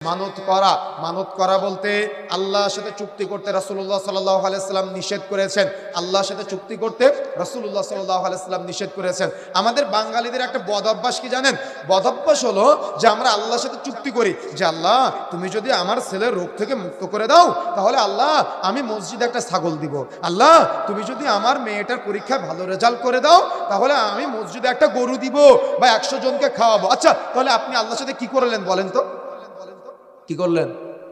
মানত করা বলতে আল্লাহর সাথে চুক্তি করতে রাসূলুল্লাহ সাল্লাল্লাহু আলাইহি সাল্লাম নিষেধ করেছেন। আল্লাহর সাথে চুক্তি করতে রাসূলুল্লাহ সাল্লাল্লাহু আলাইহি সাল্লাম নিষেধ করেছেন। আমাদের বাঙালিদের একটা বদ অভ্যাস কি জানেন? বদ অভ্যাস হলো যে আমরা আল্লাহর সাথে চুক্তি করি যে আল্লাহ তুমি যদি আমার ছেলের রোগ থেকে মুক্ত করে দাও তাহলে আল্লাহ আমি মসজিদে একটা ছাগল দিব। আল্লাহ তুমি যদি আমার মেয়েটার পরীক্ষায় ভালো রেজাল্ট করে দাও তাহলে আমি মসজিদে একটা গরু দিব বা 100 জনকে খাওয়াবো। আচ্ছা তাহলে আপনি আল্লাহর সাথে কি করলেন বলেন তো? কি করলেন?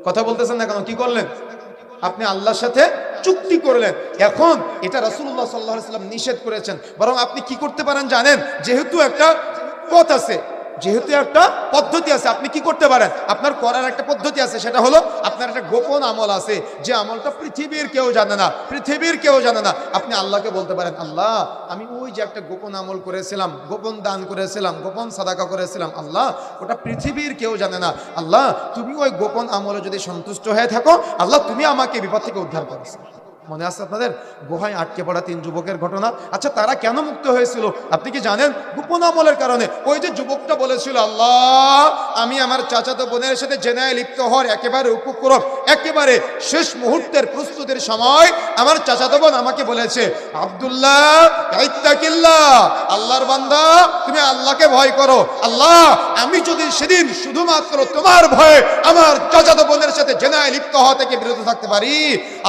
কথা বলতেছেন না কেন? কি করলেন? আপনি আল্লাহর সাথে চুক্তি করলেন। এখন এটা রাসূলুল্লাহ সাল্লাল্লাহু আলাইহি ওয়াসাল্লাম নিষেধ করেছেন। বরং আপনি কি করতে পারেন জানেন? যেহেতু একটা পথ আছে, যেহেতু একটা পদ্ধতি আছে, আপনি কি করতে পারেন? আপনার করার একটা পদ্ধতি আছে, সেটা হলো আপনার একটা গোপন আমল আছে, যে আমলটা পৃথিবীর কেউ জানে না, পৃথিবীর কেউ জানে না। আপনি আল্লাহকে বলতে পারেন আল্লাহ আমি ওই যে একটা গোপন আমল করেছিলাম, গোপন দান করেছিলাম, গোপন সাদাকা করেছিলাম, আল্লাহ ওটা পৃথিবীর কেউ জানে না। আল্লাহ তুমি ওই গোপন আমলে যদি সন্তুষ্ট হয়ে থাকো, আল্লাহ তুমি আমাকে বিপদ থেকে উদ্ধার করেছো। মনে আছে আপনাদের গুহায় আটকে পড়া 3 যুবকের ঘটনা? আচ্ছা তারা কেন মুক্ত হয়েছিল আপনি কি জানেন? গোপন আমলের কারণে। ওই যে যুবকটা বলেছিল আল্লাহ আমি আমার চাচাতো বোনের সাথে জেনায় লিপ্ত হওয়ার একেবারে উপক্রম, একেবারে শেষ মুহূর্তের প্রস্তুতির সময় আমার চাচাতো বোন আমাকে বলেছে আব্দুল্লাহ ইত্তাকিল্লাহ, আল্লাহর বান্দা তুমি আল্লাহকে ভয় করো। আল্লাহ আমি যদি সেদিন শুধুমাত্র তোমার ভয়ে আমার চাচাতো বোনের সাথে জেনায় লিপ্ত হওয়া থেকে বিরত থাকতে পারি,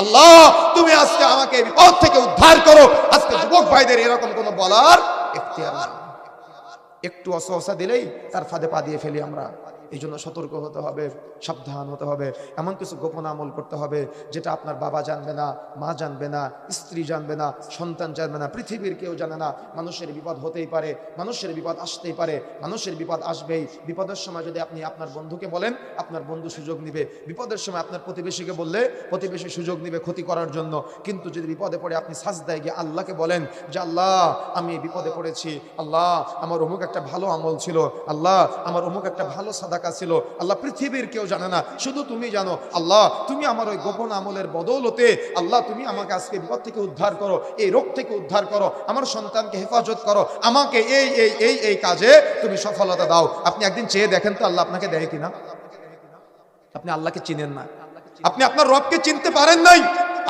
আল্লাহ তুমি আজকে আমাকে বিপদ থেকে উদ্ধার করো। আজকে যুবক ভাইদের এরকম কোনো বলার ইখতিয়ার নেই। একটু অসহসা দিলেই তার ফাঁদে পা দিয়ে ফেলি আমরা। এই জন্য সতর্ক হতে হবে, সাবধান হতে হবে। এমন কিছু গোপন আমল করতে হবে যেটা আপনার বাবা জানবে না, মা জানবে না, স্ত্রী জানবে না, সন্তান জানবে না, পৃথিবীর কেউ জানে না। মানুষের বিপদ হতেই পারে, মানুষের বিপদ আসতেই পারে, মানুষের বিপদ আসবেই। বিপদের সময় যদি আপনি আপনার বন্ধুকে বলেন, আপনার বন্ধু সুযোগ নিবে। বিপদের সময় আপনার প্রতিবেশীকে বললে প্রতিবেশী সুযোগ নিবে ক্ষতি করার জন্য। কিন্তু যদি বিপদে পড়ে আপনি সাজদায় গিয়ে আল্লাহকে বলেন যে আল্লাহ আমি বিপদে পড়েছি, আল্লাহ আমার অমুক একটা ভালো আমল ছিল, আল্লাহ আমার অমুক একটা ভালো সাদাকা ছিল, আল্লাহ পৃথিবীর কেউ জানে না, শুধু তুমি জানো, আল্লাহ তুমি আমার ওই গোপন আমলের বদৌলতে আল্লাহ তুমি আমাকে আজকে বিপদ থেকে উদ্ধার করো, এই রোগ থেকে উদ্ধার করো, আমার সন্তানকে হেফাজত করো, আমাকে এই এই এই এই কাজে তুমি সফলতা দাও। আপনি একদিন চেয়ে দেখেন তো আল্লাহ আপনাকে দেয় কিনা। আপনি আল্লাহকে চিনেন না, আপনি আপনার রবকে চিনতে পারেন নাই,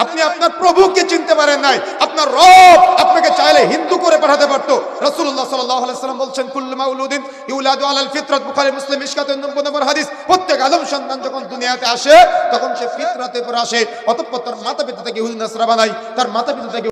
আপনি আপনার প্রভুকে চিনতে পারেন নাই। আপনার রব আপনাকে চাইলে হিন্দু করে পাঠাতে পারতো। রাসূলুল্লাহ সাল্লাল্লাহু আলাইহি ওয়াসাল্লাম বলছেন কুল্লু মাউলুদিন ইউলাদু আলাল ফিতরাত, বুখারী মুসলিম মিশকাতুন নম্বর হাদিস। প্রত্যেক আদম সন্তান যখন দুনিয়াতে আসে তখন সে ফিতরাতের উপর আসে, অতঃপর তার মাতা পিতা থেকে ইহুদি নাসরা বানায়, তার মাতা পিতা থেকে